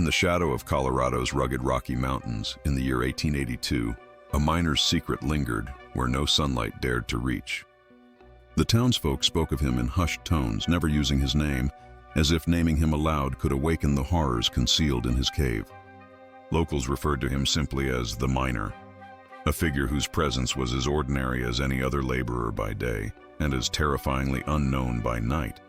the shadow of Colorado's rugged Rocky Mountains, in the year 1882, a miner's secret lingered where no sunlight dared to reach. The townsfolk spoke of him in hushed tones, never using his name, as if naming him aloud could awaken the horrors concealed in his cave. Locals referred to him simply as the miner, a figure whose presence was as ordinary as any other laborer by day and as terrifyingly unknown by night.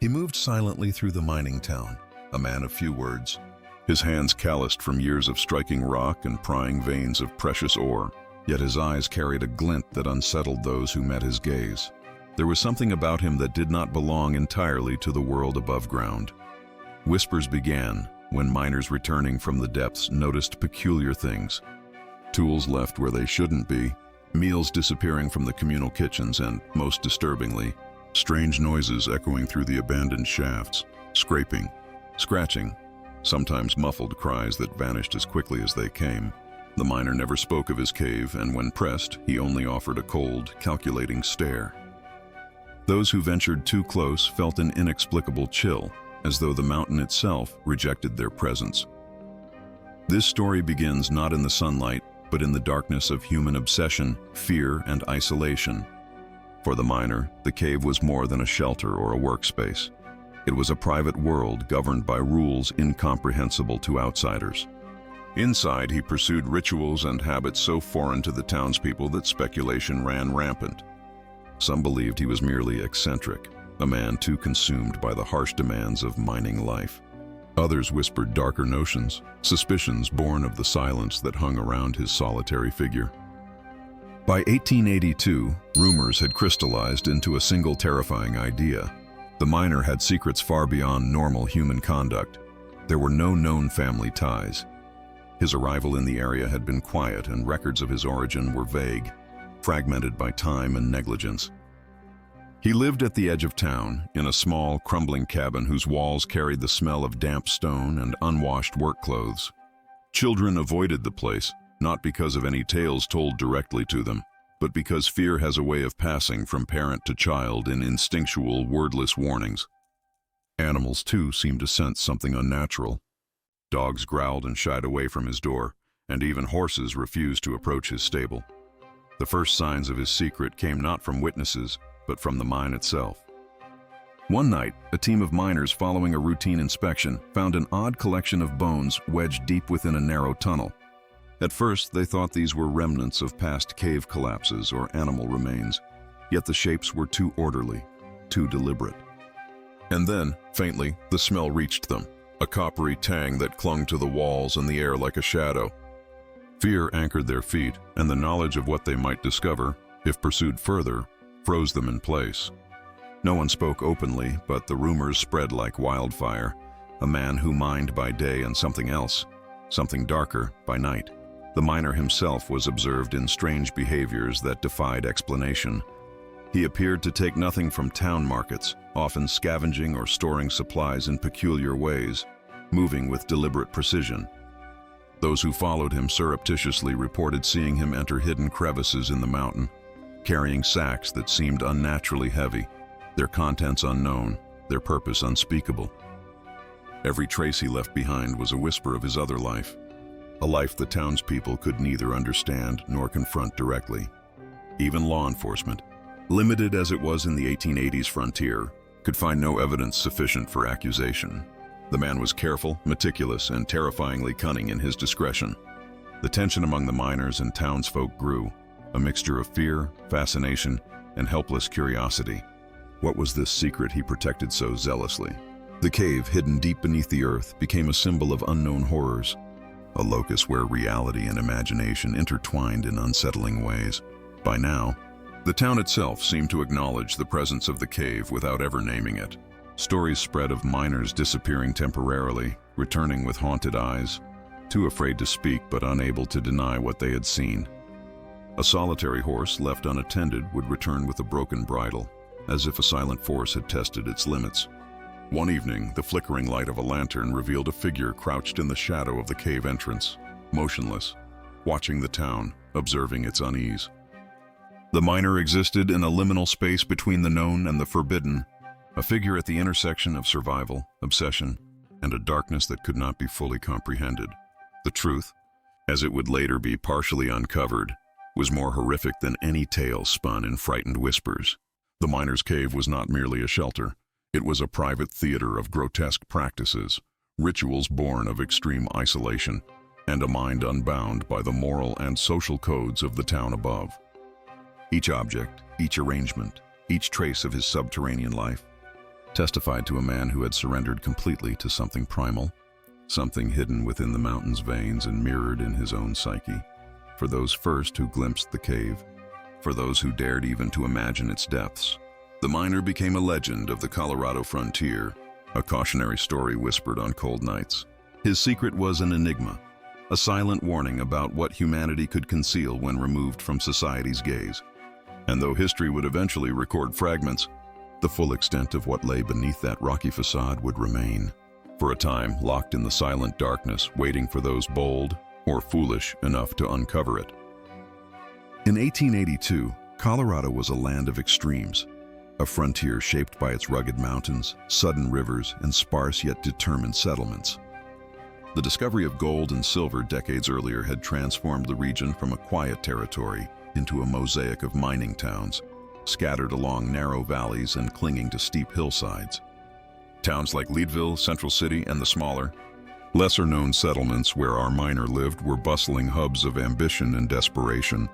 He moved silently through the mining town, a man of few words, his hands calloused from years of striking rock and prying veins of precious ore, yet his eyes carried a glint that unsettled those who met his gaze. There was something about him that did not belong entirely to the world above ground. Whispers began when miners returning from the depths noticed peculiar things: tools left where they shouldn't be, meals disappearing from the communal kitchens, and, most disturbingly, strange noises echoing through the abandoned shafts, scraping, scratching, sometimes muffled cries that vanished as quickly as they came. The miner never spoke of his cave, and when pressed, he only offered a cold, calculating stare. Those who ventured too close felt an inexplicable chill, as though the mountain itself rejected their presence. This story begins not in the sunlight, but in the darkness of human obsession, fear, and isolation. For the miner, the cave was more than a shelter or a workspace. It was a private world governed by rules incomprehensible to outsiders. Inside, he pursued rituals and habits so foreign to the townspeople that speculation ran rampant. Some believed he was merely eccentric, a man too consumed by the harsh demands of mining life. Others whispered darker notions, suspicions born of the silence that hung around his solitary figure. By 1882, rumors had crystallized into a single terrifying idea. The miner had secrets far beyond normal human conduct. There were no known family ties. His arrival in the area had been quiet, and records of his origin were vague, fragmented by time and negligence. He lived at the edge of town, in a small, crumbling cabin whose walls carried the smell of damp stone and unwashed work clothes. Children avoided the place, not because of any tales told directly to them, but because fear has a way of passing from parent to child in instinctual, wordless warnings. Animals, too, seemed to sense something unnatural. Dogs growled and shied away from his door, and even horses refused to approach his stable. The first signs of his secret came not from witnesses, but from the mine itself. One night, a team of miners following a routine inspection found an odd collection of bones wedged deep within a narrow tunnel. At first, they thought these were remnants of past cave collapses or animal remains, yet the shapes were too orderly, too deliberate. And then, faintly, the smell reached them, a coppery tang that clung to the walls and the air like a shadow. Fear anchored their feet, and the knowledge of what they might discover, if pursued further, froze them in place. No one spoke openly, but the rumors spread like wildfire. A man who mined by day and something else, something darker, by night. The miner himself was observed in strange behaviors that defied explanation. He appeared to take nothing from town markets, often scavenging or storing supplies in peculiar ways, moving with deliberate precision. Those who followed him surreptitiously reported seeing him enter hidden crevices in the mountain, carrying sacks that seemed unnaturally heavy, their contents unknown, their purpose unspeakable. Every trace he left behind was a whisper of his other life, a life the townspeople could neither understand nor confront directly. Even law enforcement, limited as it was in the 1880s frontier, could find no evidence sufficient for accusation. The man was careful, meticulous, and terrifyingly cunning in his discretion. The tension among the miners and townsfolk grew, a mixture of fear, fascination, and helpless curiosity. What was this secret he protected so zealously? The cave, hidden deep beneath the earth, became a symbol of unknown horrors, a locus where reality and imagination intertwined in unsettling ways. By now, the town itself seemed to acknowledge the presence of the cave without ever naming it. Stories spread of miners disappearing temporarily, returning with haunted eyes, too afraid to speak but unable to deny what they had seen. A solitary horse left unattended would return with a broken bridle, as if a silent force had tested its limits. One evening, the flickering light of a lantern revealed a figure crouched in the shadow of the cave entrance, motionless, watching the town, observing its unease. The miner existed in a liminal space between the known and the forbidden, a figure at the intersection of survival, obsession, and a darkness that could not be fully comprehended. The truth, as it would later be partially uncovered, was more horrific than any tale spun in frightened whispers. The miner's cave was not merely a shelter. It was a private theater of grotesque practices, rituals born of extreme isolation, and a mind unbound by the moral and social codes of the town above. Each object, each arrangement, each trace of his subterranean life testified to a man who had surrendered completely to something primal, something hidden within the mountain's veins and mirrored in his own psyche. For those first who glimpsed the cave, for those who dared even to imagine its depths, the miner became a legend of the Colorado frontier, a cautionary story whispered on cold nights. His secret was an enigma, a silent warning about what humanity could conceal when removed from society's gaze. And though history would eventually record fragments, the full extent of what lay beneath that rocky facade would remain, for a time locked in the silent darkness, waiting for those bold or foolish enough to uncover it. In 1882, Colorado was a land of extremes, a frontier shaped by its rugged mountains, sudden rivers, and sparse yet determined settlements. The discovery of gold and silver decades earlier had transformed the region from a quiet territory into a mosaic of mining towns, scattered along narrow valleys and clinging to steep hillsides. Towns like Leadville, Central City, and the smaller, lesser-known settlements where our miner lived were bustling hubs of ambition and desperation,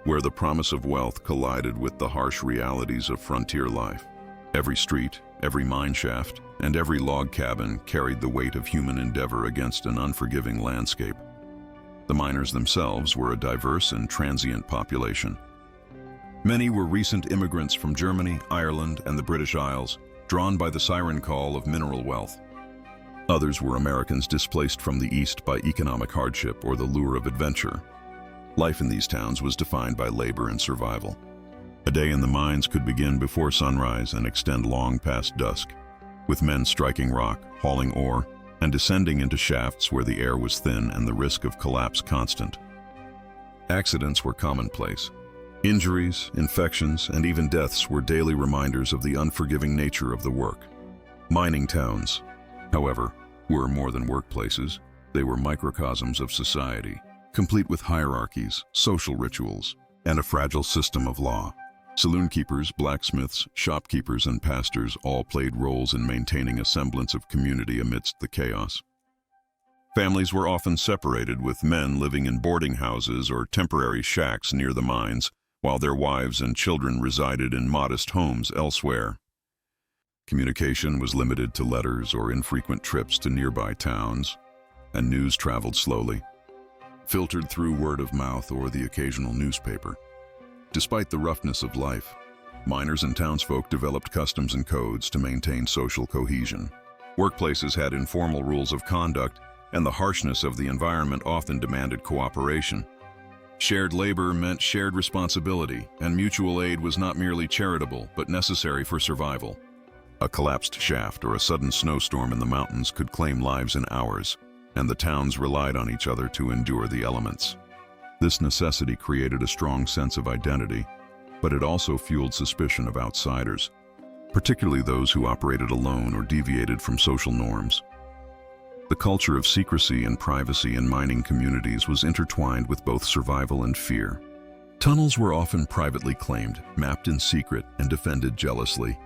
where the promise of wealth collided with the harsh realities of frontier life. Every street, every mine shaft, and every log cabin carried the weight of human endeavor against an unforgiving landscape. The miners themselves were a diverse and transient population. Many were recent immigrants from Germany, Ireland, and the British Isles, drawn by the siren call of mineral wealth. Others were Americans displaced from the East by economic hardship or the lure of adventure. Life in these towns was defined by labor and survival. A day in the mines could begin before sunrise and extend long past dusk, with men striking rock, hauling ore, and descending into shafts where the air was thin and the risk of collapse constant. Accidents were commonplace. Injuries, infections, and even deaths were daily reminders of the unforgiving nature of the work. Mining towns, however, were more than workplaces. They were microcosms of society, complete with hierarchies, social rituals, and a fragile system of law. Saloon keepers, blacksmiths, shopkeepers, and pastors all played roles in maintaining a semblance of community amidst the chaos. Families were often separated, with men living in boarding houses or temporary shacks near the mines, while their wives and children resided in modest homes elsewhere. Communication was limited to letters or infrequent trips to nearby towns, and news traveled slowly, filtered through word of mouth or the occasional newspaper. Despite the roughness of life, miners and townsfolk developed customs and codes to maintain social cohesion. Workplaces had informal rules of conduct, and the harshness of the environment often demanded cooperation. Shared labor meant shared responsibility, and mutual aid was not merely charitable, but necessary for survival. A collapsed shaft or a sudden snowstorm in the mountains could claim lives in hours, and the towns relied on each other to endure the elements. This necessity created a strong sense of identity, but it also fueled suspicion of outsiders, particularly those who operated alone or deviated from social norms. The culture of secrecy and privacy in mining communities was intertwined with both survival and fear. Tunnels were often privately claimed, mapped in secret, and defended jealously.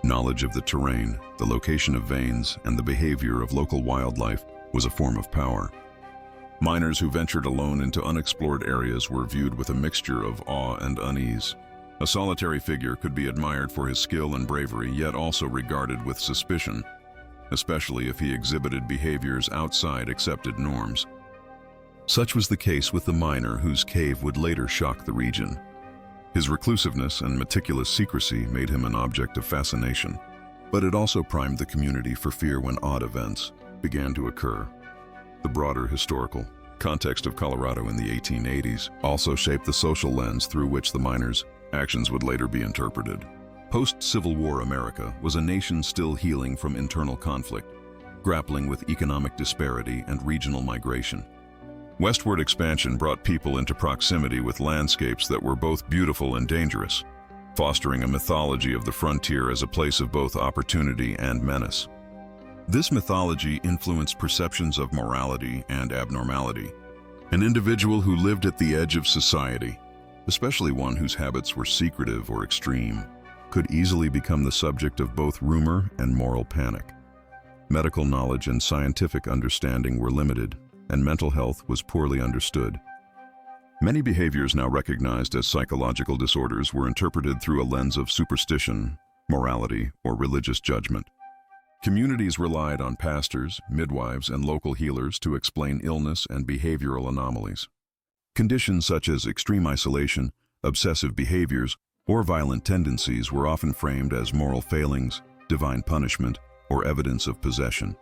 Knowledge of the terrain, the location of veins, and the behavior of local wildlife was a form of power. Miners who ventured alone into unexplored areas were viewed with a mixture of awe and unease. A solitary figure could be admired for his skill and bravery, yet also regarded with suspicion, especially if he exhibited behaviors outside accepted norms. Such was the case with the miner whose cave would later shock the region. His reclusiveness and meticulous secrecy made him an object of fascination, but it also primed the community for fear when odd events began to occur. The broader historical context of Colorado in the 1880s also shaped the social lens through which the miners' actions would later be interpreted. Post-Civil War America was a nation still healing from internal conflict, grappling with economic disparity and regional migration. Westward expansion brought people into proximity with landscapes that were both beautiful and dangerous, fostering a mythology of the frontier as a place of both opportunity and menace. This mythology influenced perceptions of morality and abnormality. An individual who lived at the edge of society, especially one whose habits were secretive or extreme, could easily become the subject of both rumor and moral panic. Medical knowledge and scientific understanding were limited, and mental health was poorly understood. Many behaviors now recognized as psychological disorders were interpreted through a lens of superstition, morality, or religious judgment. Communities relied on pastors, midwives, and local healers to explain illness and behavioral anomalies. Conditions such as extreme isolation, obsessive behaviors, or violent tendencies were often framed as moral failings, divine punishment, or evidence of possession.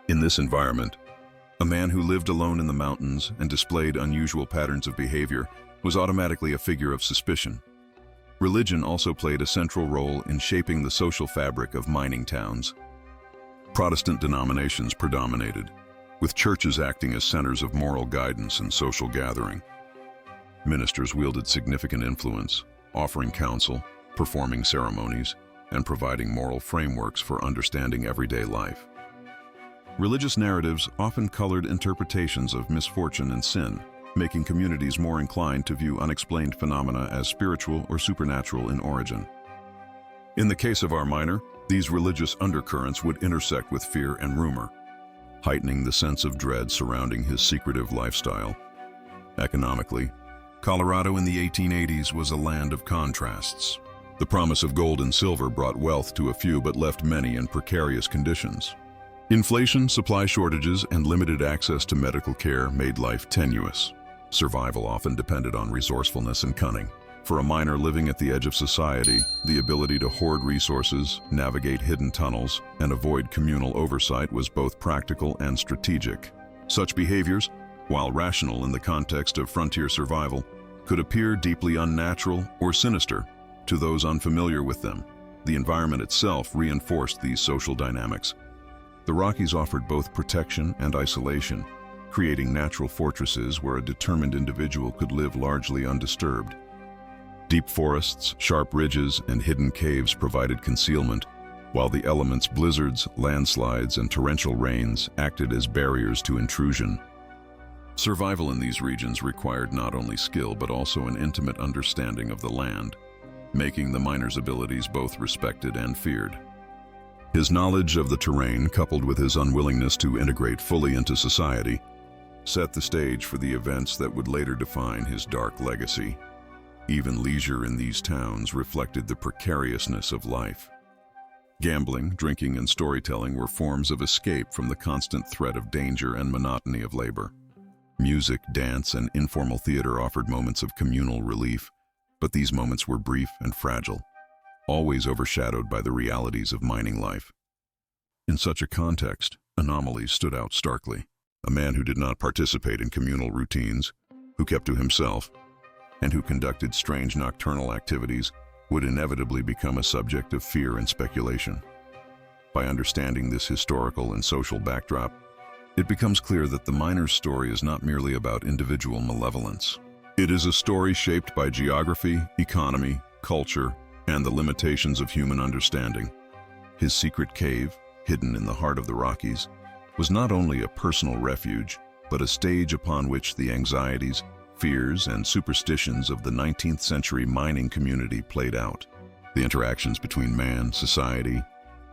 In this environment, a man who lived alone in the mountains and displayed unusual patterns of behavior was automatically a figure of suspicion. Religion also played a central role in shaping the social fabric of mining towns. Protestant denominations predominated, with churches acting as centers of moral guidance and social gathering. Ministers wielded significant influence, offering counsel, performing ceremonies, and providing moral frameworks for understanding everyday life. Religious narratives often colored interpretations of misfortune and sin, making communities more inclined to view unexplained phenomena as spiritual or supernatural in origin. In the case of our miner, these religious undercurrents would intersect with fear and rumor, heightening the sense of dread surrounding his secretive lifestyle. Economically, Colorado in the 1880s was a land of contrasts. The promise of gold and silver brought wealth to a few but left many in precarious conditions. Inflation, supply shortages, and limited access to medical care made life tenuous. Survival often depended on resourcefulness and cunning. For a miner living at the edge of society, the ability to hoard resources, navigate hidden tunnels, and avoid communal oversight was both practical and strategic. Such behaviors, while rational in the context of frontier survival, could appear deeply unnatural or sinister to those unfamiliar with them. The environment itself reinforced these social dynamics. The Rockies offered both protection and isolation, creating natural fortresses where a determined individual could live largely undisturbed. Deep forests, sharp ridges, and hidden caves provided concealment, while the elements blizzards, landslides, and torrential rains acted as barriers to intrusion. Survival in these regions required not only skill but also an intimate understanding of the land, making the miner's abilities both respected and feared. His knowledge of the terrain, coupled with his unwillingness to integrate fully into society, set the stage for the events that would later define his dark legacy. Even leisure in these towns reflected the precariousness of life. Gambling, drinking, and storytelling were forms of escape from the constant threat of danger and monotony of labor. Music, dance, and informal theater offered moments of communal relief, but these moments were brief and fragile, always overshadowed by the realities of mining life. In such a context, anomalies stood out starkly. A man who did not participate in communal routines, who kept to himself, and who conducted strange nocturnal activities would inevitably become a subject of fear and speculation. By understanding this historical and social backdrop, it becomes clear that the miner's story is not merely about individual malevolence. It is a story shaped by geography, economy, culture, and the limitations of human understanding. His secret cave, hidden in the heart of the Rockies, was not only a personal refuge, but a stage upon which the anxieties, fears, and superstitions of the 19th century mining community played out. The interactions between man, society,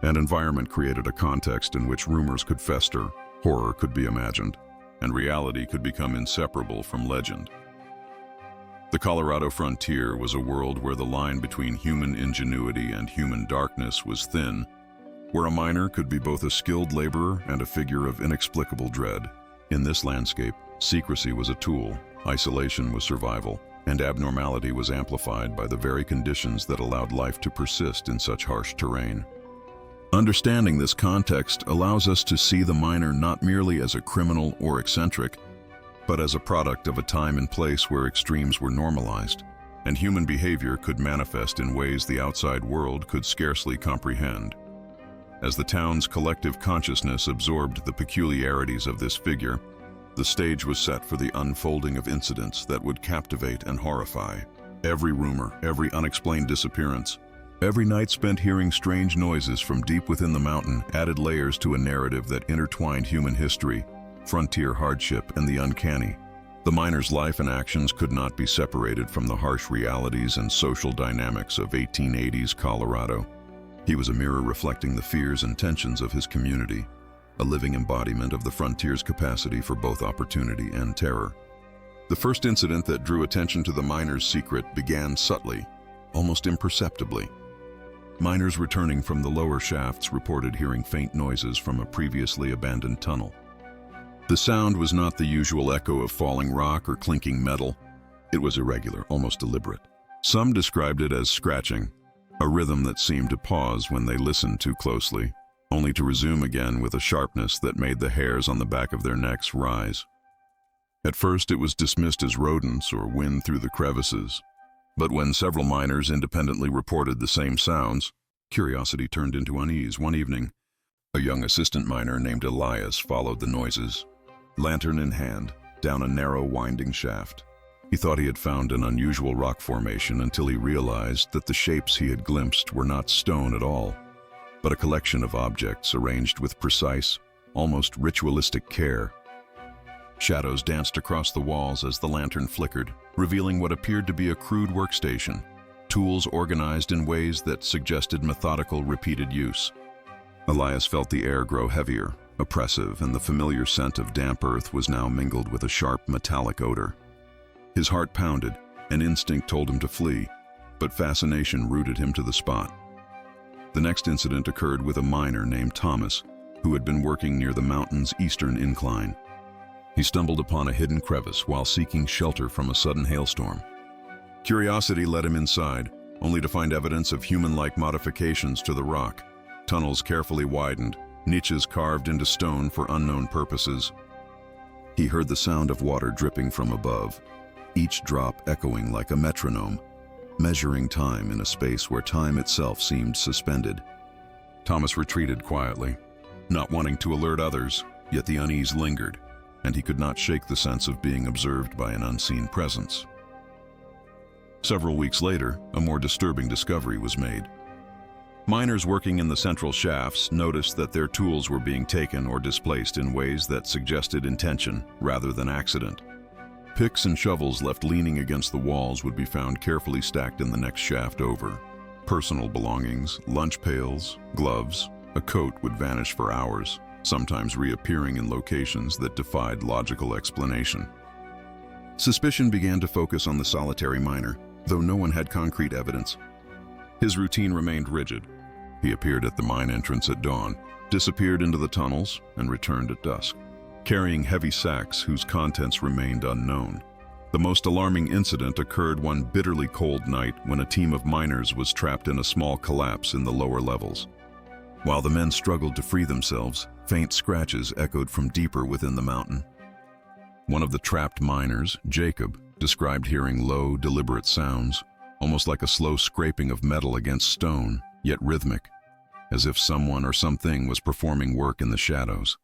and environment created a context in which rumors could fester, horror could be imagined, and reality could become inseparable from legend. The Colorado frontier was a world where the line between human ingenuity and human darkness was thin, where a miner could be both a skilled laborer and a figure of inexplicable dread. In this landscape, secrecy was a tool, isolation was survival, and abnormality was amplified by the very conditions that allowed life to persist in such harsh terrain. Understanding this context allows us to see the miner not merely as a criminal or eccentric, but as a product of a time and place where extremes were normalized, and human behavior could manifest in ways the outside world could scarcely comprehend. As the town's collective consciousness absorbed the peculiarities of this figure, the stage was set for the unfolding of incidents that would captivate and horrify. Every rumor, every unexplained disappearance, Every night spent hearing strange noises from deep within the mountain added layers to a narrative that intertwined human history, frontier hardship, and the uncanny. The miner's life and actions could not be separated from the harsh realities and social dynamics of 1880s Colorado. He was a mirror reflecting the fears and tensions of his community, a living embodiment of the frontier's capacity for both opportunity and terror. The first incident that drew attention to the miner's secret began subtly, almost imperceptibly. Miners returning from the lower shafts reported hearing faint noises from a previously abandoned tunnel. The sound was not the usual echo of falling rock or clinking metal. It was irregular, almost deliberate. Some described it as scratching, a rhythm that seemed to pause when they listened too closely, only to resume again with a sharpness that made the hairs on the back of their necks rise. At first it was dismissed as rodents or wind through the crevices, but when several miners independently reported the same sounds, curiosity turned into unease. One evening, a young assistant miner named Elias followed the noises, lantern in hand, down a narrow winding shaft. He thought he had found an unusual rock formation until he realized that the shapes he had glimpsed were not stone at all, but a collection of objects arranged with precise, almost ritualistic care. Shadows danced across the walls as the lantern flickered, revealing what appeared to be a crude workstation, tools organized in ways that suggested methodical, repeated use. Elias felt the air grow heavier, oppressive, and the familiar scent of damp earth was now mingled with a sharp, metallic odor. His heart pounded, and instinct told him to flee, but fascination rooted him to the spot. The next incident occurred with a miner named Thomas, who had been working near the mountain's eastern incline. He stumbled upon a hidden crevice while seeking shelter from a sudden hailstorm. Curiosity led him inside, only to find evidence of human-like modifications to the rock. Tunnels carefully widened, niches carved into stone for unknown purposes. He heard the sound of water dripping from above, each drop echoing like a metronome, measuring time in a space where time itself seemed suspended. Thomas retreated quietly, not wanting to alert others, yet the unease lingered, and he could not shake the sense of being observed by an unseen presence. Several weeks later, a more disturbing discovery was made. Miners working in the central shafts noticed that their tools were being taken or displaced in ways that suggested intention rather than accident. Picks and shovels left leaning against the walls would be found carefully stacked in the next shaft over. Personal belongings, lunch pails, gloves, a coat would vanish for hours, sometimes reappearing in locations that defied logical explanation. Suspicion began to focus on the solitary miner, though no one had concrete evidence. His routine remained rigid. He appeared at the mine entrance at dawn, disappeared into the tunnels, and returned at dusk, carrying heavy sacks whose contents remained unknown. The most alarming incident occurred one bitterly cold night when a team of miners was trapped in a small collapse in the lower levels. While the men struggled to free themselves, faint scratches echoed from deeper within the mountain. One of the trapped miners, Jacob, described hearing low, deliberate sounds, almost like a slow scraping of metal against stone, yet rhythmic, as if someone or something was performing work in the shadows.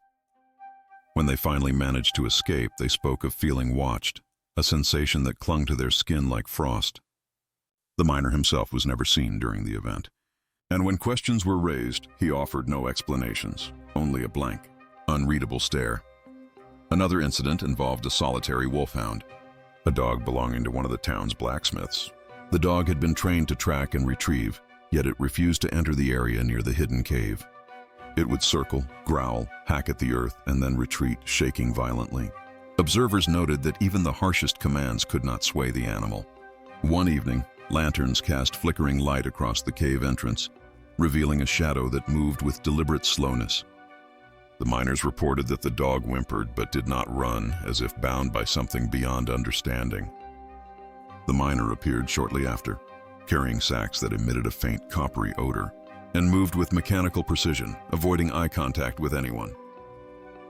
When they finally managed to escape, they spoke of feeling watched, a sensation that clung to their skin like frost. The miner himself was never seen during the event, and when questions were raised, he offered no explanations, only a blank, unreadable stare. Another incident involved a solitary wolfhound, a dog belonging to one of the town's blacksmiths. The dog had been trained to track and retrieve, yet it refused to enter the area near the hidden cave. It would circle, growl, hack at the earth, and then retreat, shaking violently. Observers noted that even the harshest commands could not sway the animal. One evening, lanterns cast flickering light across the cave entrance, revealing a shadow that moved with deliberate slowness. The miners reported that the dog whimpered but did not run, as if bound by something beyond understanding. The miner appeared shortly after, carrying sacks that emitted a faint coppery odor, and moved with mechanical precision, avoiding eye contact with anyone.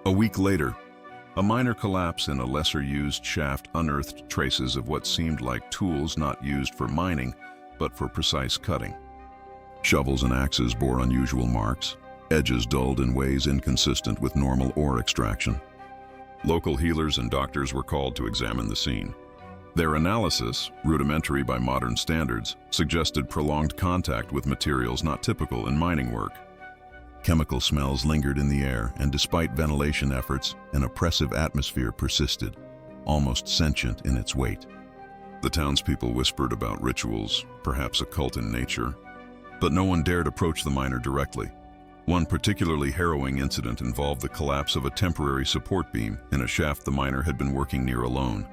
A week later, a minor collapse in a lesser-used shaft unearthed traces of what seemed like tools not used for mining, but for precise cutting. Shovels and axes bore unusual marks, edges dulled in ways inconsistent with normal ore extraction. Local healers and doctors were called to examine the scene. Their analysis, rudimentary by modern standards, suggested prolonged contact with materials not typical in mining work. Chemical smells lingered in the air, and despite ventilation efforts, an oppressive atmosphere persisted, almost sentient in its weight. The townspeople whispered about rituals, perhaps occult in nature, but no one dared approach the miner directly. One particularly harrowing incident involved the collapse of a temporary support beam in a shaft the miner had been working near alone.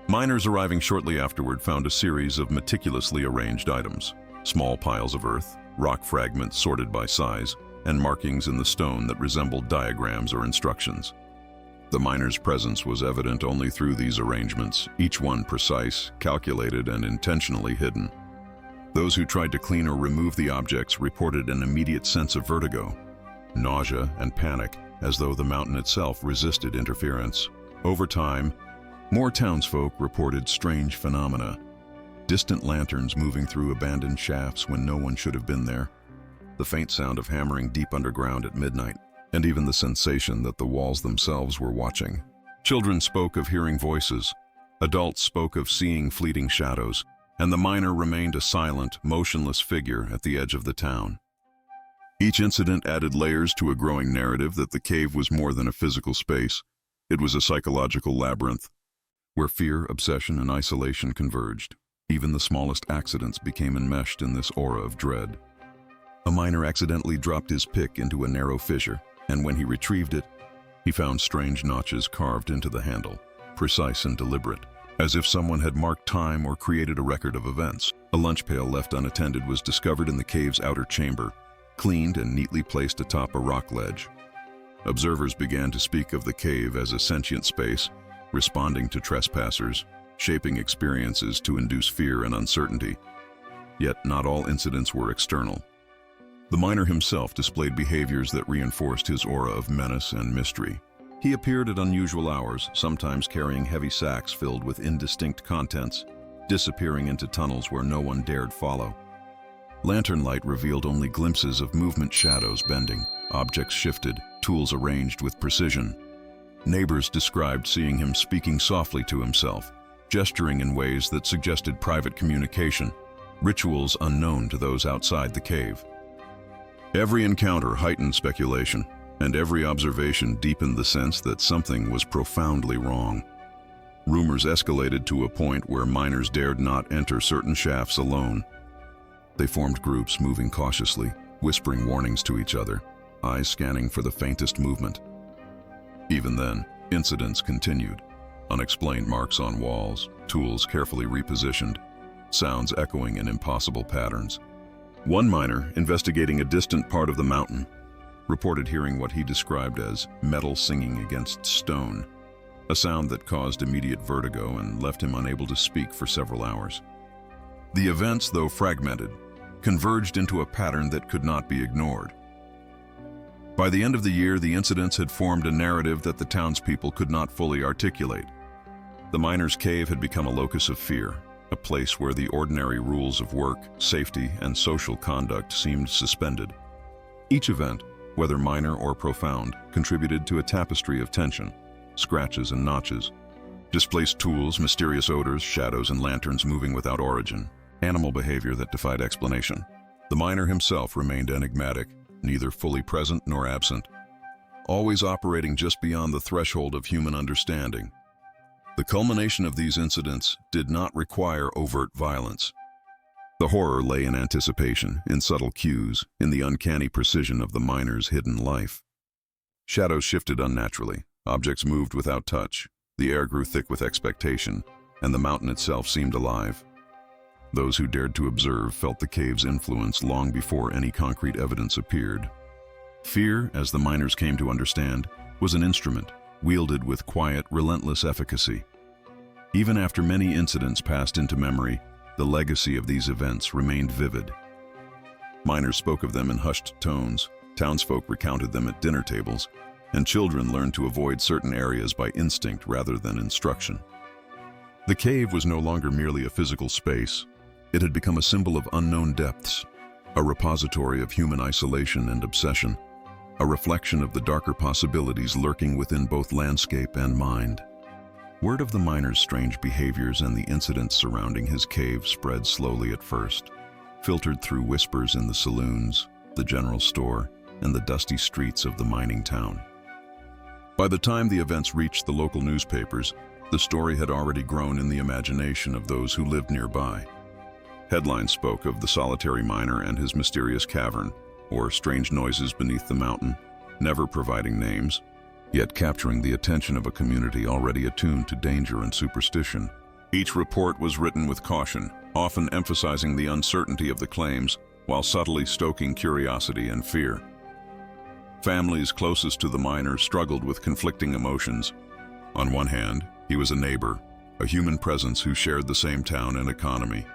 Miners arriving shortly afterward found a series of meticulously arranged items: small piles of earth, rock fragments sorted by size, and markings in the stone that resembled diagrams or instructions. The miner's presence was evident only through these arrangements, each one precise, calculated, and intentionally hidden. Those who tried to clean or remove the objects reported an immediate sense of vertigo, nausea, and panic, as though the mountain itself resisted interference. Over time, more townsfolk reported strange phenomena: distant lanterns moving through abandoned shafts when no one should have been there, the faint sound of hammering deep underground at midnight, and even the sensation that the walls themselves were watching. Children spoke of hearing voices, adults spoke of seeing fleeting shadows, and the miner remained a silent, motionless figure at the edge of the town. Each incident added layers to a growing narrative that the cave was more than a physical space. It was a psychological labyrinth, where fear, obsession, and isolation converged. Even the smallest accidents became enmeshed in this aura of dread. A miner accidentally dropped his pick into a narrow fissure, and when he retrieved it, he found strange notches carved into the handle, precise and deliberate, as if someone had marked time or created a record of events. A lunch pail left unattended was discovered in the cave's outer chamber, cleaned and neatly placed atop a rock ledge. Observers began to speak of the cave as a sentient space, responding to trespassers, shaping experiences to induce fear and uncertainty. Yet not all incidents were external. The miner himself displayed behaviors that reinforced his aura of menace and mystery. He appeared at unusual hours, sometimes carrying heavy sacks filled with indistinct contents, disappearing into tunnels where no one dared follow. Lantern light revealed only glimpses of movement, shadows bending, objects shifted, tools arranged with precision. Neighbors described seeing him speaking softly to himself, gesturing in ways that suggested private communication, rituals unknown to those outside the cave. Every encounter heightened speculation, and every observation deepened the sense that something was profoundly wrong. Rumors escalated to a point where miners dared not enter certain shafts alone. They formed groups, moving cautiously, whispering warnings to each other, eyes scanning for the faintest movement. Even then, incidents continued. Unexplained marks on walls, tools carefully repositioned, sounds echoing in impossible patterns. One miner, investigating a distant part of the mountain, reported hearing what he described as metal singing against stone, a sound that caused immediate vertigo and left him unable to speak for several hours. The events, though fragmented, converged into a pattern that could not be ignored. By the end of the year, the incidents had formed a narrative that the townspeople could not fully articulate. The miner's cave had become a locus of fear, a place where the ordinary rules of work, safety, and social conduct seemed suspended. Each event, whether minor or profound, contributed to a tapestry of tension, scratches and notches. Displaced tools, mysterious odors, shadows, and lanterns moving without origin, animal behavior that defied explanation. The miner himself remained enigmatic, neither fully present nor absent, always operating just beyond the threshold of human understanding. The culmination of these incidents did not require overt violence. The horror lay in anticipation, in subtle cues, in the uncanny precision of the miner's hidden life. Shadows shifted unnaturally, objects moved without touch, the air grew thick with expectation, and the mountain itself seemed alive. Those who dared to observe felt the cave's influence long before any concrete evidence appeared. Fear, as the miners came to understand, was an instrument, wielded with quiet, relentless efficacy. Even after many incidents passed into memory, the legacy of these events remained vivid. Miners spoke of them in hushed tones, townsfolk recounted them at dinner tables, and children learned to avoid certain areas by instinct rather than instruction. The cave was no longer merely a physical space. It had become a symbol of unknown depths, a repository of human isolation and obsession, a reflection of the darker possibilities lurking within both landscape and mind. Word of the miner's strange behaviors and the incidents surrounding his cave spread slowly at first, filtered through whispers in the saloons, the general store, and the dusty streets of the mining town. By the time the events reached the local newspapers, the story had already grown in the imagination of those who lived nearby. Headlines spoke of the solitary miner and his mysterious cavern, or strange noises beneath the mountain, never providing names, yet capturing the attention of a community already attuned to danger and superstition. Each report was written with caution, often emphasizing the uncertainty of the claims, while subtly stoking curiosity and fear. Families closest to the miner struggled with conflicting emotions. On one hand, he was a neighbor, a human presence who shared the same town and economy.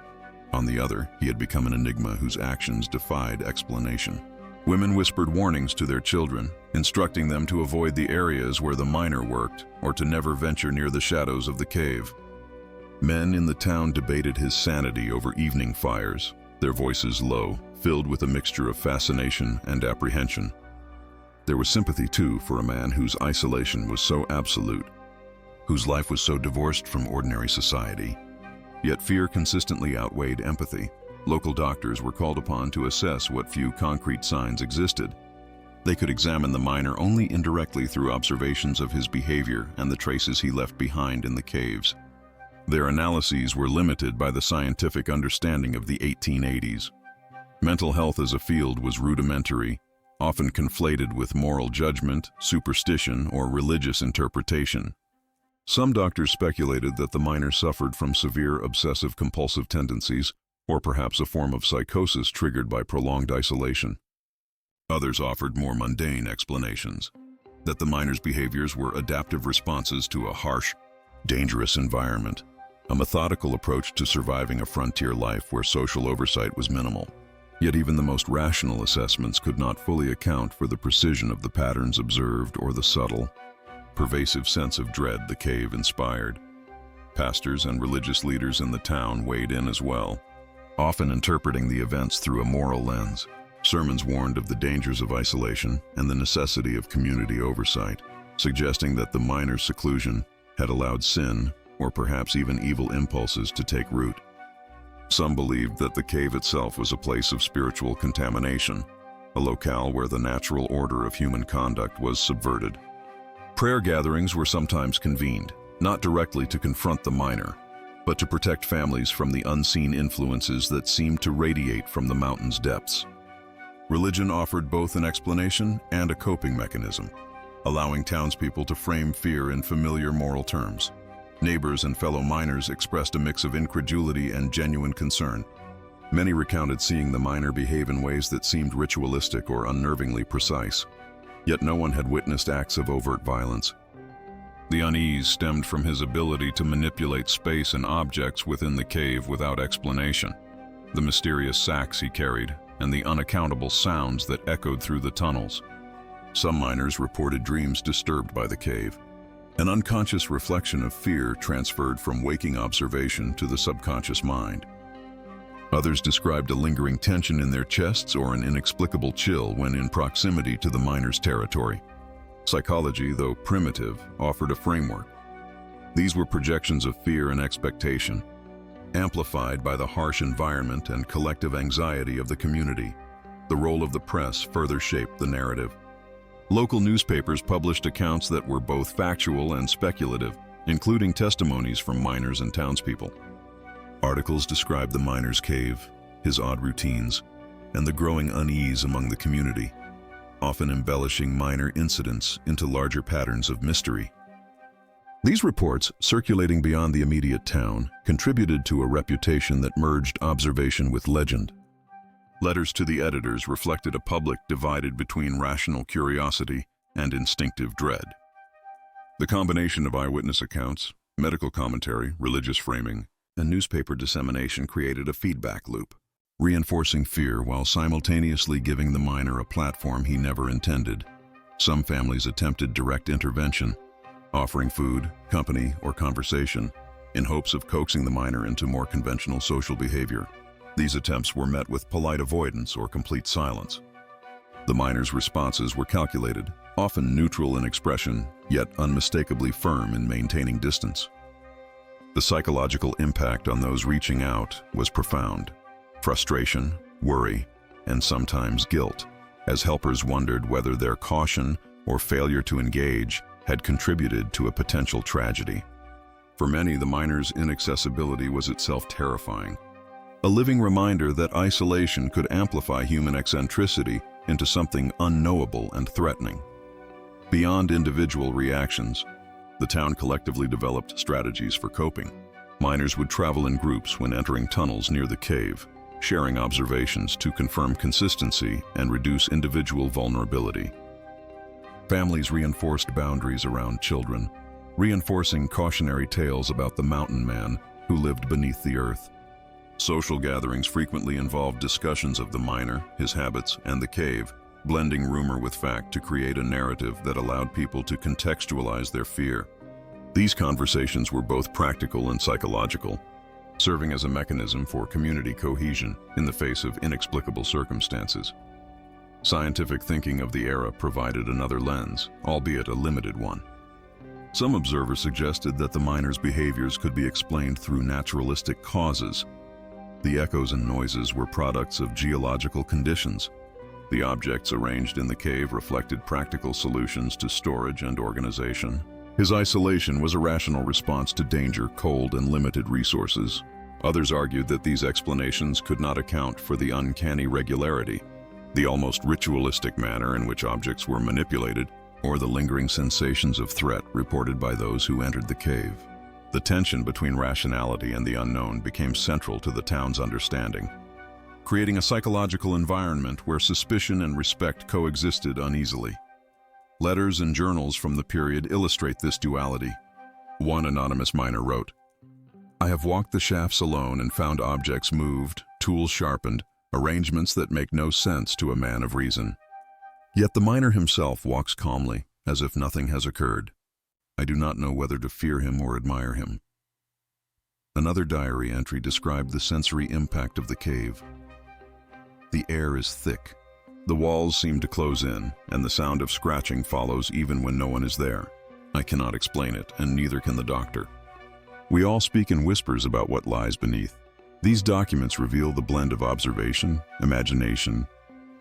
On the other, he had become an enigma whose actions defied explanation. Women whispered warnings to their children, instructing them to avoid the areas where the miner worked or to never venture near the shadows of the cave. Men in the town debated his sanity over evening fires, their voices low, filled with a mixture of fascination and apprehension. There was sympathy, too, for a man whose isolation was so absolute, whose life was so divorced from ordinary society. Yet fear consistently outweighed empathy. Local doctors were called upon to assess what few concrete signs existed. They could examine the miner only indirectly through observations of his behavior and the traces he left behind in the caves. Their analyses were limited by the scientific understanding of the 1880s. Mental health as a field was rudimentary, often conflated with moral judgment, superstition, or religious interpretation. Some doctors speculated that the miner suffered from severe obsessive-compulsive tendencies, or perhaps a form of psychosis triggered by prolonged isolation. Others offered more mundane explanations, that the miner's behaviors were adaptive responses to a harsh, dangerous environment, a methodical approach to surviving a frontier life where social oversight was minimal. Yet even the most rational assessments could not fully account for the precision of the patterns observed or the subtle, pervasive sense of dread the cave inspired. Pastors and religious leaders in the town weighed in as well, often interpreting the events through a moral lens. Sermons warned of the dangers of isolation and the necessity of community oversight, suggesting that the miner's seclusion had allowed sin, or perhaps even evil impulses, to take root. Some believed that the cave itself was a place of spiritual contamination, a locale where the natural order of human conduct was subverted. Prayer gatherings were sometimes convened, not directly to confront the miner, but to protect families from the unseen influences that seemed to radiate from the mountain's depths. Religion offered both an explanation and a coping mechanism, allowing townspeople to frame fear in familiar moral terms. Neighbors and fellow miners expressed a mix of incredulity and genuine concern. Many recounted seeing the miner behave in ways that seemed ritualistic or unnervingly precise. Yet no one had witnessed acts of overt violence. The unease stemmed from his ability to manipulate space and objects within the cave without explanation, the mysterious sacks he carried, and the unaccountable sounds that echoed through the tunnels. Some miners reported dreams disturbed by the cave, an unconscious reflection of fear transferred from waking observation to the subconscious mind. Others described a lingering tension in their chests or an inexplicable chill when in proximity to the miner's territory. Psychology, though primitive, offered a framework. These were projections of fear and expectation, amplified by the harsh environment and collective anxiety of the community. The role of the press further shaped the narrative. Local newspapers published accounts that were both factual and speculative, including testimonies from miners and townspeople. Articles described the miner's cave, his odd routines, and the growing unease among the community, often embellishing minor incidents into larger patterns of mystery. These reports, circulating beyond the immediate town, contributed to a reputation that merged observation with legend. Letters to the editors reflected a public divided between rational curiosity and instinctive dread. The combination of eyewitness accounts, medical commentary, religious framing, and newspaper dissemination created a feedback loop, reinforcing fear while simultaneously giving the miner a platform he never intended. Some families attempted direct intervention, offering food, company, or conversation, in hopes of coaxing the miner into more conventional social behavior. These attempts were met with polite avoidance or complete silence. The miner's responses were calculated, often neutral in expression, yet unmistakably firm in maintaining distance. The psychological impact on those reaching out was profound. Frustration, worry, and sometimes guilt, as helpers wondered whether their caution or failure to engage had contributed to a potential tragedy. For many, the miner's inaccessibility was itself terrifying, a living reminder that isolation could amplify human eccentricity into something unknowable and threatening. Beyond individual reactions, the town collectively developed strategies for coping. Miners would travel in groups when entering tunnels near the cave, sharing observations to confirm consistency and reduce individual vulnerability. Families reinforced boundaries around children, reinforcing cautionary tales about the mountain man who lived beneath the earth. Social gatherings frequently involved discussions of the miner, his habits, and the cave, blending rumor with fact to create a narrative that allowed people to contextualize their fear. These conversations were both practical and psychological, serving as a mechanism for community cohesion in the face of inexplicable circumstances. Scientific thinking of the era provided another lens, albeit a limited one. Some observers suggested that the miner's behaviors could be explained through naturalistic causes. The echoes and noises were products of geological conditions. The objects arranged in the cave reflected practical solutions to storage and organization. His isolation was a rational response to danger, cold, and limited resources. Others argued that these explanations could not account for the uncanny regularity, the almost ritualistic manner in which objects were manipulated, or the lingering sensations of threat reported by those who entered the cave. The tension between rationality and the unknown became central to the town's understanding, creating a psychological environment where suspicion and respect coexisted uneasily. Letters and journals from the period illustrate this duality. One anonymous miner wrote, "I have walked the shafts alone and found objects moved, tools sharpened, arrangements that make no sense to a man of reason. Yet the miner himself walks calmly, as if nothing has occurred. I do not know whether to fear him or admire him." Another diary entry described the sensory impact of the cave. "The air is thick. The walls seem to close in, and the sound of scratching follows even when no one is there. I cannot explain it, and neither can the doctor. We all speak in whispers about what lies beneath." These documents reveal the blend of observation, imagination,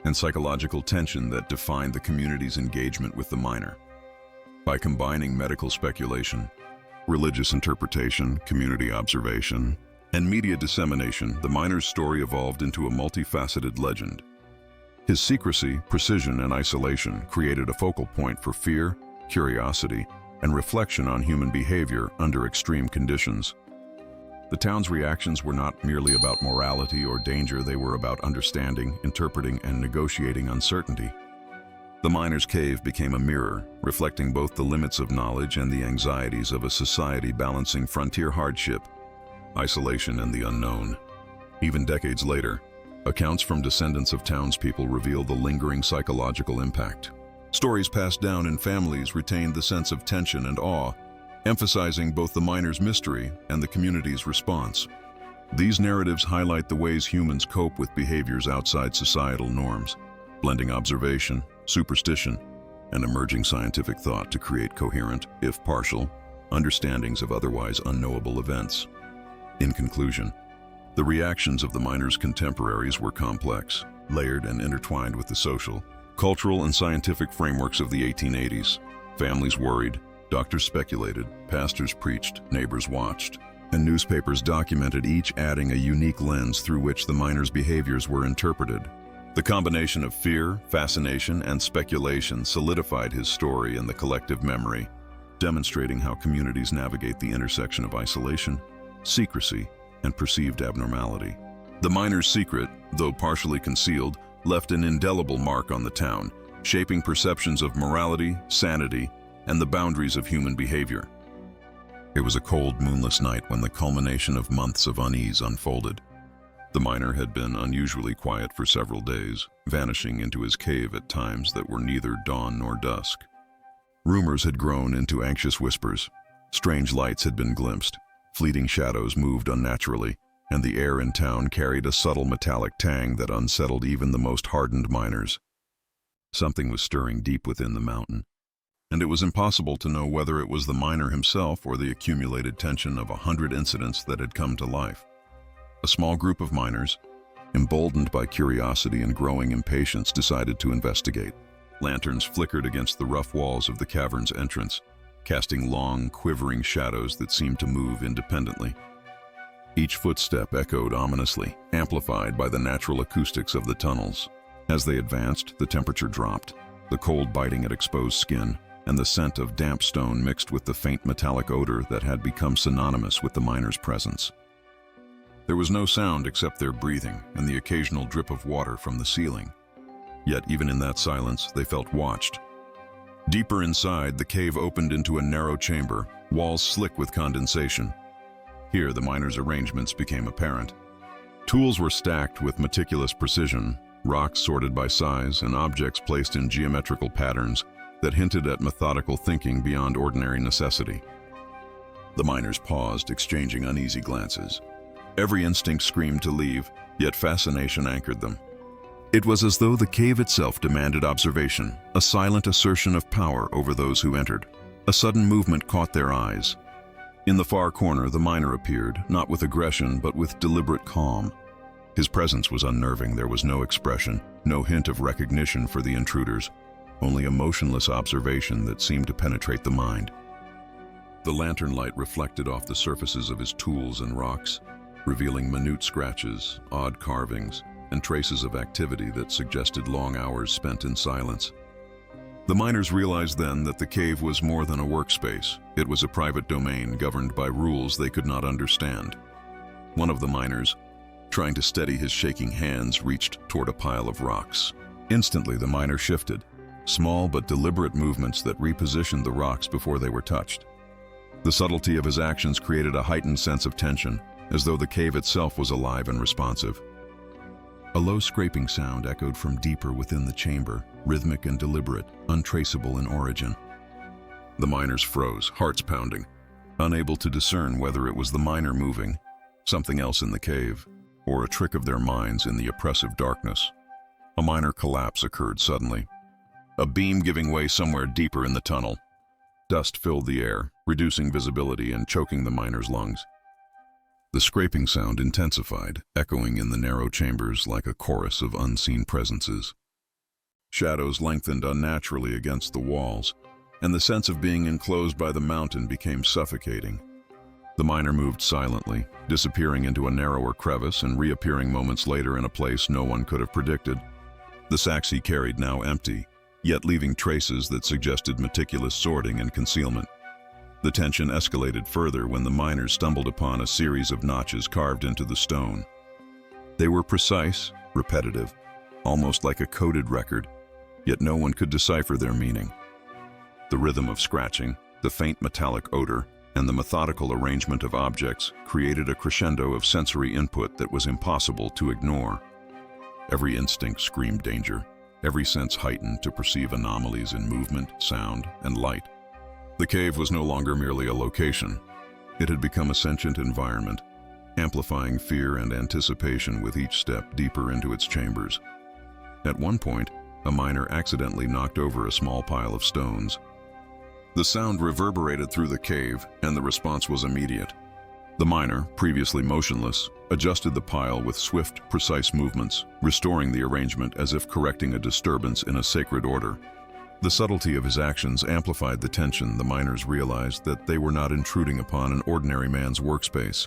and psychological tension that defined the community's engagement with the miner. By combining medical speculation, religious interpretation, community observation, and media dissemination, the miner's story evolved into a multifaceted legend. His secrecy, precision, and isolation created a focal point for fear, curiosity, and reflection on human behavior under extreme conditions. The town's reactions were not merely about morality or danger, they were about understanding, interpreting, and negotiating uncertainty. The miner's cave became a mirror, reflecting both the limits of knowledge and the anxieties of a society balancing frontier hardship, isolation, and the unknown. Even decades later, accounts from descendants of townspeople reveal the lingering psychological impact. Stories passed down in families retained the sense of tension and awe, emphasizing both the miner's mystery and the community's response. These narratives highlight the ways humans cope with behaviors outside societal norms, blending observation, superstition, and emerging scientific thought to create coherent, if partial, understandings of otherwise unknowable events. In conclusion, the reactions of the miner's contemporaries were complex, layered, and intertwined with the social, cultural, and scientific frameworks of the 1880s. Families worried, doctors speculated, pastors preached, neighbors watched, and newspapers documented, each adding a unique lens through which the miner's behaviors were interpreted. The combination of fear, fascination, and speculation solidified his story in the collective memory, demonstrating how communities navigate the intersection of isolation, secrecy, and perceived abnormality. The miner's secret, though partially concealed, left an indelible mark on the town, shaping perceptions of morality, sanity, and the boundaries of human behavior. It was a cold, moonless night when the culmination of months of unease unfolded. The miner had been unusually quiet for several days, vanishing into his cave at times that were neither dawn nor dusk. Rumors had grown into anxious whispers. Strange lights had been glimpsed, fleeting shadows moved unnaturally, and the air in town carried a subtle metallic tang that unsettled even the most hardened miners. Something was stirring deep within the mountain, and it was impossible to know whether it was the miner himself or the accumulated tension of 100 incidents that had come to life. A small group of miners, emboldened by curiosity and growing impatience, decided to investigate. Lanterns flickered against the rough walls of the cavern's entrance, casting long, quivering shadows that seemed to move independently. Each footstep echoed ominously, amplified by the natural acoustics of the tunnels. As they advanced, the temperature dropped, the cold biting at exposed skin, and the scent of damp stone mixed with the faint metallic odor that had become synonymous with the miner's presence. There was no sound except their breathing and the occasional drip of water from the ceiling. Yet even in that silence, they felt watched. Deeper inside, the cave opened into a narrow chamber, walls slick with condensation. Here, the miners' arrangements became apparent. Tools were stacked with meticulous precision, rocks sorted by size, and objects placed in geometrical patterns that hinted at methodical thinking beyond ordinary necessity. The miners paused, exchanging uneasy glances. Every instinct screamed to leave, yet fascination anchored them. It was as though the cave itself demanded observation, a silent assertion of power over those who entered. A sudden movement caught their eyes. In the far corner, the miner appeared, not with aggression, but with deliberate calm. His presence was unnerving. There was no expression, no hint of recognition for the intruders, only a motionless observation that seemed to penetrate the mind. The lantern light reflected off the surfaces of his tools and rocks, revealing minute scratches, odd carvings, and traces of activity that suggested long hours spent in silence. The miners realized then that the cave was more than a workspace. It was a private domain governed by rules they could not understand. One of the miners, trying to steady his shaking hands, reached toward a pile of rocks. Instantly, the miner shifted, small but deliberate movements that repositioned the rocks before they were touched. The subtlety of his actions created a heightened sense of tension, as though the cave itself was alive and responsive. A low scraping sound echoed from deeper within the chamber, rhythmic and deliberate, untraceable in origin. The miners froze, hearts pounding, unable to discern whether it was the miner moving, something else in the cave, or a trick of their minds in the oppressive darkness. A minor collapse occurred suddenly, a beam giving way somewhere deeper in the tunnel. Dust filled the air, reducing visibility and choking the miner's lungs. The scraping sound intensified, echoing in the narrow chambers like a chorus of unseen presences. Shadows lengthened unnaturally against the walls, and the sense of being enclosed by the mountain became suffocating. The miner moved silently, disappearing into a narrower crevice and reappearing moments later in a place no one could have predicted. The sacks he carried now empty, yet leaving traces that suggested meticulous sorting and concealment. The tension escalated further when the miners stumbled upon a series of notches carved into the stone. They were precise, repetitive, almost like a coded record, yet no one could decipher their meaning. The rhythm of scratching, the faint metallic odor, and the methodical arrangement of objects created a crescendo of sensory input that was impossible to ignore. Every instinct screamed danger, every sense heightened to perceive anomalies in movement, sound, and light. The cave was no longer merely a location. It had become a sentient environment, amplifying fear and anticipation with each step deeper into its chambers. At one point, a miner accidentally knocked over a small pile of stones. The sound reverberated through the cave, and the response was immediate. The miner, previously motionless, adjusted the pile with swift, precise movements, restoring the arrangement as if correcting a disturbance in a sacred order. The subtlety of his actions amplified the tension. The miners realized that they were not intruding upon an ordinary man's workspace,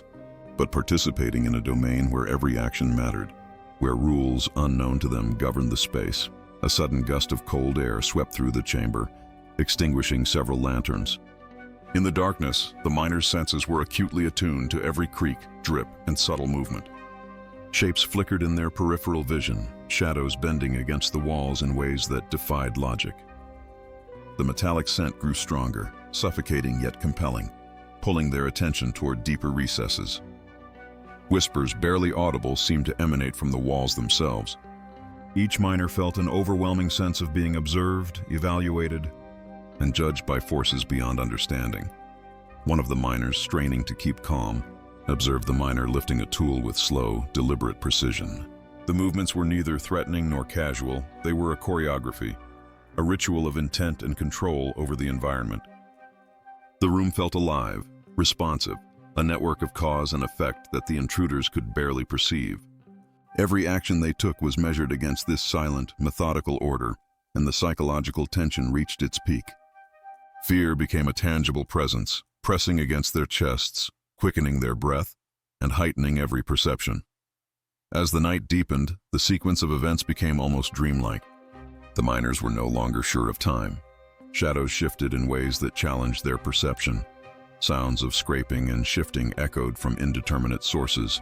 but participating in a domain where every action mattered, where rules unknown to them governed the space. A sudden gust of cold air swept through the chamber, extinguishing several lanterns. In the darkness, the miners' senses were acutely attuned to every creak, drip, and subtle movement. Shapes flickered in their peripheral vision, shadows bending against the walls in ways that defied logic. The metallic scent grew stronger, suffocating yet compelling, pulling their attention toward deeper recesses. Whispers barely audible seemed to emanate from the walls themselves. Each miner felt an overwhelming sense of being observed, evaluated, and judged by forces beyond understanding. One of the miners, straining to keep calm, observed the miner lifting a tool with slow, deliberate precision. The movements were neither threatening nor casual. They were a choreography, a ritual of intent and control over the environment. The room felt alive, responsive, a network of cause and effect that the intruders could barely perceive. Every action they took was measured against this silent, methodical order, and the psychological tension reached its peak. Fear became a tangible presence, pressing against their chests, quickening their breath, and heightening every perception. As the night deepened, the sequence of events became almost dreamlike. The miners were no longer sure of time. Shadows shifted in ways that challenged their perception. Sounds of scraping and shifting echoed from indeterminate sources,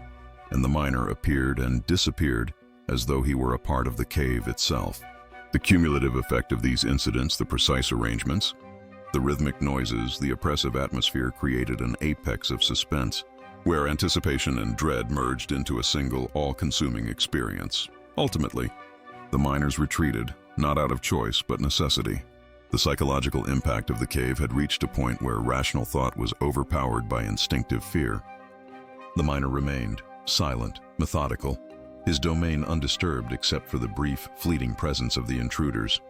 and the miner appeared and disappeared as though he were a part of the cave itself. The cumulative effect of these incidents, the precise arrangements, the rhythmic noises, the oppressive atmosphere created an apex of suspense, where anticipation and dread merged into a single, all-consuming experience. Ultimately, the miners retreated, not out of choice but necessity. The psychological impact of the cave had reached a point where rational thought was overpowered by instinctive fear. The miner remained, silent, methodical, his domain undisturbed except for the brief, fleeting presence of the intruders.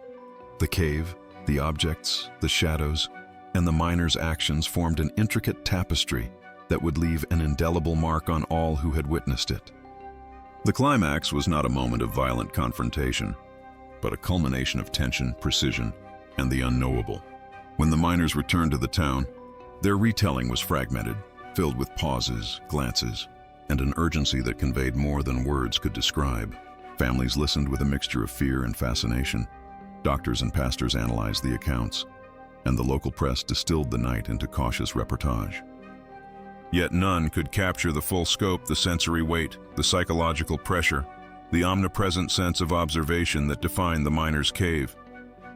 The cave, the objects, the shadows, and the miner's actions formed an intricate tapestry that would leave an indelible mark on all who had witnessed it. The climax was not a moment of violent confrontation, but a culmination of tension, precision, and the unknowable. When the miners returned to the town, their retelling was fragmented, filled with pauses, glances, and an urgency that conveyed more than words could describe. Families listened with a mixture of fear and fascination. Doctors and pastors analyzed the accounts, and the local press distilled the night into cautious reportage. Yet none could capture the full scope, the sensory weight, the psychological pressure, the omnipresent sense of observation that defined the miners' cave.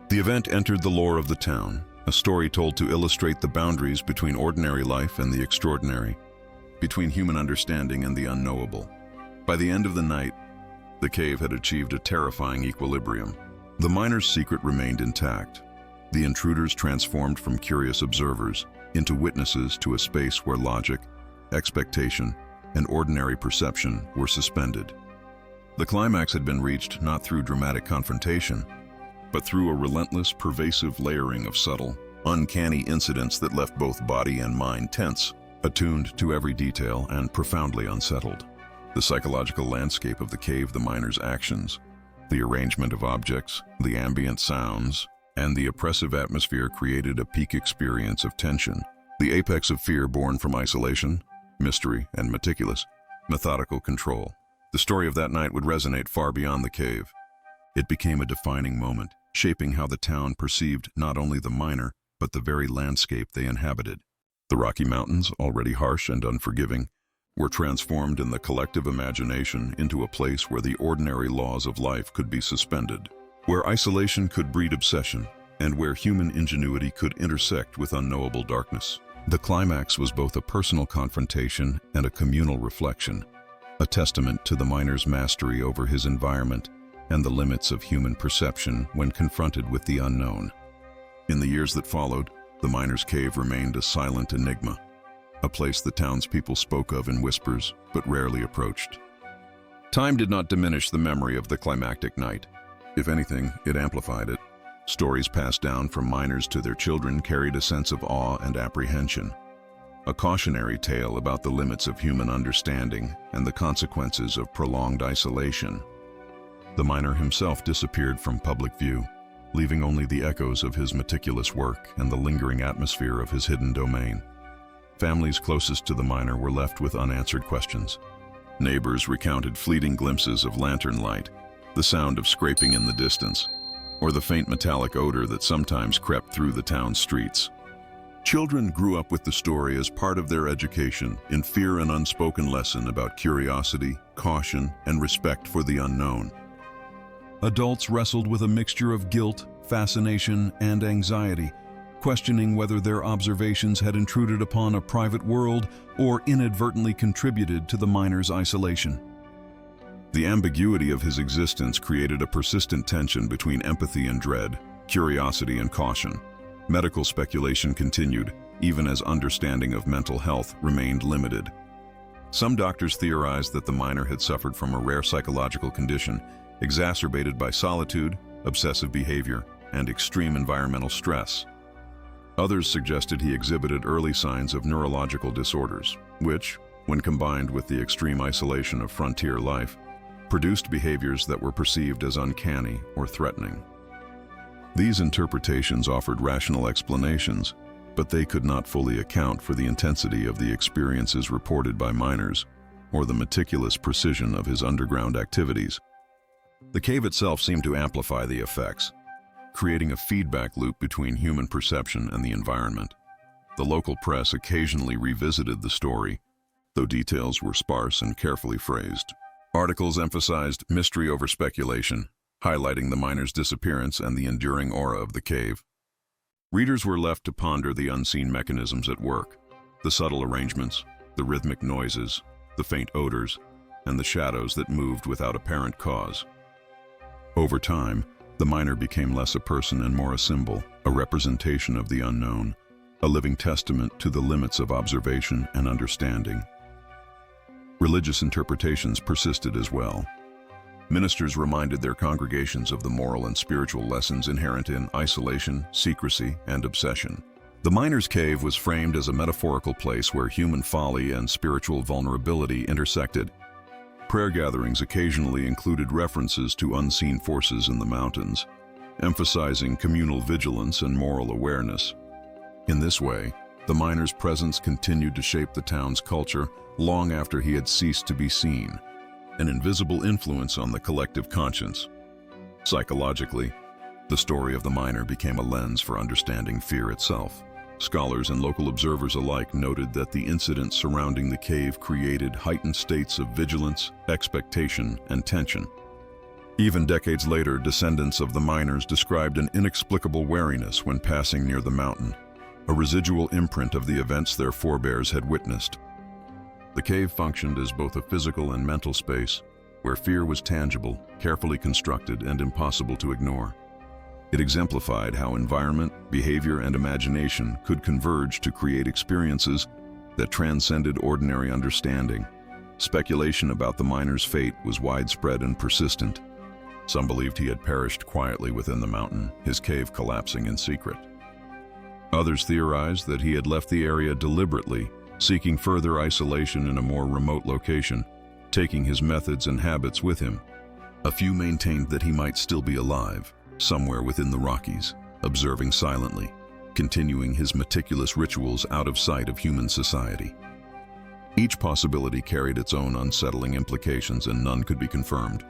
The event entered the lore of the town, a story told to illustrate the boundaries between ordinary life and the extraordinary, between human understanding and the unknowable. By the end of the night, the cave had achieved a terrifying equilibrium. The miners' secret remained intact. The intruders transformed from curious observers into witnesses to a space where logic, expectation, and ordinary perception were suspended. The climax had been reached not through dramatic confrontation, but through a relentless, pervasive layering of subtle, uncanny incidents that left both body and mind tense, attuned to every detail and profoundly unsettled. The psychological landscape of the cave, the miners' actions, the arrangement of objects, the ambient sounds, and the oppressive atmosphere created a peak experience of tension, the apex of fear born from isolation, mystery, and methodical control. The story of that night would resonate far beyond the cave. It became a defining moment, shaping how the town perceived not only the miner, but the very landscape they inhabited. The Rocky Mountains, already harsh and unforgiving, were transformed in the collective imagination into a place where the ordinary laws of life could be suspended, where isolation could breed obsession, and where human ingenuity could intersect with unknowable darkness. The climax was both a personal confrontation and a communal reflection, a testament to the miner's mastery over his environment and the limits of human perception when confronted with the unknown. In the years that followed, the miners' cave remained a silent enigma, a place the townspeople spoke of in whispers but rarely approached. Time did not diminish the memory of the climactic night. If anything, it amplified it. Stories passed down from miners to their children carried a sense of awe and apprehension, a cautionary tale about the limits of human understanding and the consequences of prolonged isolation. The miner himself disappeared from public view, leaving only the echoes of his meticulous work and the lingering atmosphere of his hidden domain. Families closest to the miner were left with unanswered questions. Neighbors recounted fleeting glimpses of lantern light, the sound of scraping in the distance, or the faint metallic odor that sometimes crept through the town's streets. Children grew up with the story as part of their education, in fear and unspoken lesson about curiosity, caution, and respect for the unknown. Adults wrestled with a mixture of guilt, fascination, and anxiety, questioning whether their observations had intruded upon a private world or inadvertently contributed to the miner's isolation. The ambiguity of his existence created a persistent tension between empathy and dread, curiosity and caution. Medical speculation continued, even as understanding of mental health remained limited. Some doctors theorized that the miner had suffered from a rare psychological condition, exacerbated by solitude, obsessive behavior, and extreme environmental stress. Others suggested he exhibited early signs of neurological disorders, which, when combined with the extreme isolation of frontier life, produced behaviors that were perceived as uncanny or threatening. These interpretations offered rational explanations, but they could not fully account for the intensity of the experiences reported by miners or the meticulous precision of his underground activities. The cave itself seemed to amplify the effects, creating a feedback loop between human perception and the environment. The local press occasionally revisited the story, though details were sparse and carefully phrased. Articles emphasized mystery over speculation, highlighting the miner's disappearance and the enduring aura of the cave. Readers were left to ponder the unseen mechanisms at work, the subtle arrangements, the rhythmic noises, the faint odors, and the shadows that moved without apparent cause. Over time, the miner became less a person and more a symbol, a representation of the unknown, a living testament to the limits of observation and understanding. Religious interpretations persisted as well. Ministers reminded their congregations of the moral and spiritual lessons inherent in isolation, secrecy, and obsession. The miner's cave was framed as a metaphorical place where human folly and spiritual vulnerability intersected. Prayer gatherings occasionally included references to unseen forces in the mountains, emphasizing communal vigilance and moral awareness. In this way, the miner's presence continued to shape the town's culture long after he had ceased to be seen, an invisible influence on the collective conscience. Psychologically, the story of the miner became a lens for understanding fear itself. Scholars and local observers alike noted that the incidents surrounding the cave created heightened states of vigilance, expectation, and tension. Even decades later, descendants of the miners described an inexplicable wariness when passing near the mountain, a residual imprint of the events their forebears had witnessed. The cave functioned as both a physical and mental space, where fear was tangible, carefully constructed, and impossible to ignore. It exemplified how environment, behavior, and imagination could converge to create experiences that transcended ordinary understanding. Speculation about the miner's fate was widespread and persistent. Some believed he had perished quietly within the mountain, his cave collapsing in secret. Others theorized that he had left the area deliberately, seeking further isolation in a more remote location, taking his methods and habits with him. A few maintained that he might still be alive, somewhere within the Rockies, observing silently, continuing his meticulous rituals out of sight of human society. Each possibility carried its own unsettling implications, and none could be confirmed.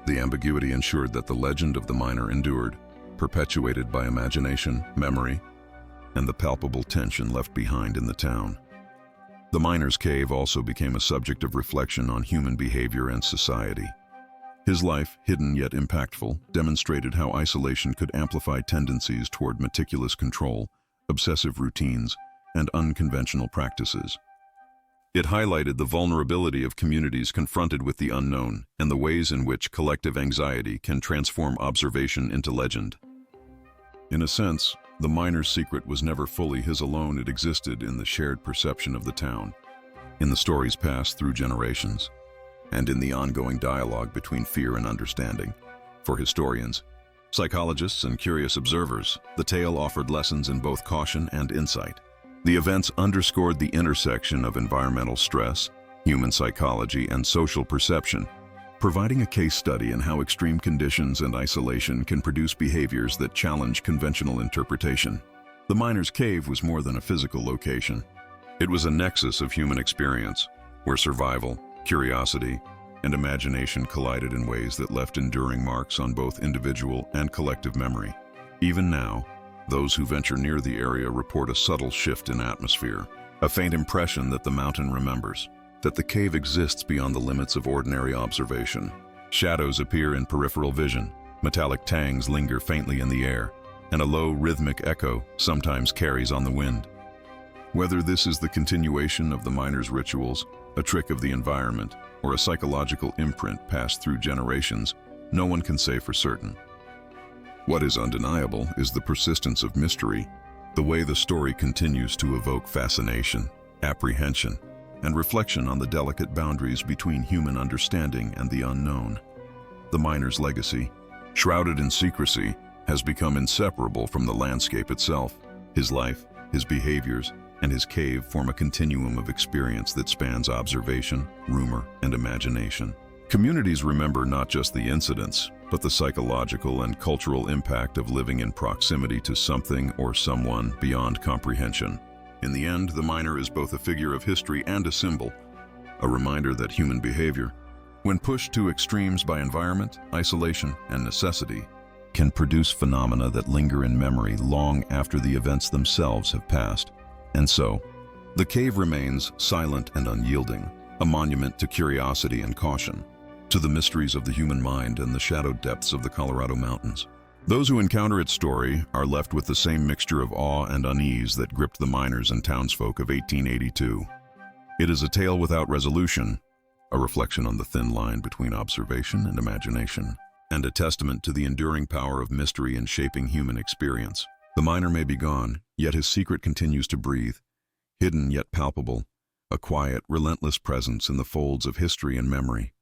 The ambiguity ensured that the legend of the miner endured, perpetuated by imagination, memory, and the palpable tension left behind in the town. The miner's cave also became a subject of reflection on human behavior and society. His life, hidden yet impactful, demonstrated how isolation could amplify tendencies toward meticulous control, obsessive routines, and unconventional practices. It highlighted the vulnerability of communities confronted with the unknown and the ways in which collective anxiety can transform observation into legend. In a sense, the miner's secret was never fully his alone. It existed in the shared perception of the town, in the stories passed through generations, and in the ongoing dialogue between fear and understanding. For historians, psychologists, and curious observers, the tale offered lessons in both caution and insight. The events underscored the intersection of environmental stress, human psychology, and social perception, providing a case study in how extreme conditions and isolation can produce behaviors that challenge conventional interpretation. The miner's cave was more than a physical location. It was a nexus of human experience, where survival, curiosity, and imagination collided in ways that left enduring marks on both individual and collective memory. Even now, those who venture near the area report a subtle shift in atmosphere, a faint impression that the mountain remembers, that the cave exists beyond the limits of ordinary observation. Shadows appear in peripheral vision, metallic tangs linger faintly in the air, and a low rhythmic echo sometimes carries on the wind. Whether this is the continuation of the miner's rituals, a trick of the environment, or a psychological imprint passed through generations, no one can say for certain. What is undeniable is the persistence of mystery, the way the story continues to evoke fascination, apprehension, and reflection on the delicate boundaries between human understanding and the unknown. The miner's legacy, shrouded in secrecy, has become inseparable from the landscape itself. His life, his behaviors, and his cave form a continuum of experience that spans observation, rumor, and imagination. Communities remember not just the incidents, but the psychological and cultural impact of living in proximity to something or someone beyond comprehension. In the end, the miner is both a figure of history and a symbol, a reminder that human behavior, when pushed to extremes by environment, isolation, and necessity, can produce phenomena that linger in memory long after the events themselves have passed. And so, the cave remains silent and unyielding, a monument to curiosity and caution, to the mysteries of the human mind and the shadowed depths of the Colorado mountains. Those who encounter its story are left with the same mixture of awe and unease that gripped the miners and townsfolk of 1882. It is a tale without resolution, a reflection on the thin line between observation and imagination, and a testament to the enduring power of mystery in shaping human experience. The miner may be gone, yet his secret continues to breathe, hidden yet palpable, a quiet, relentless presence in the folds of history and memory.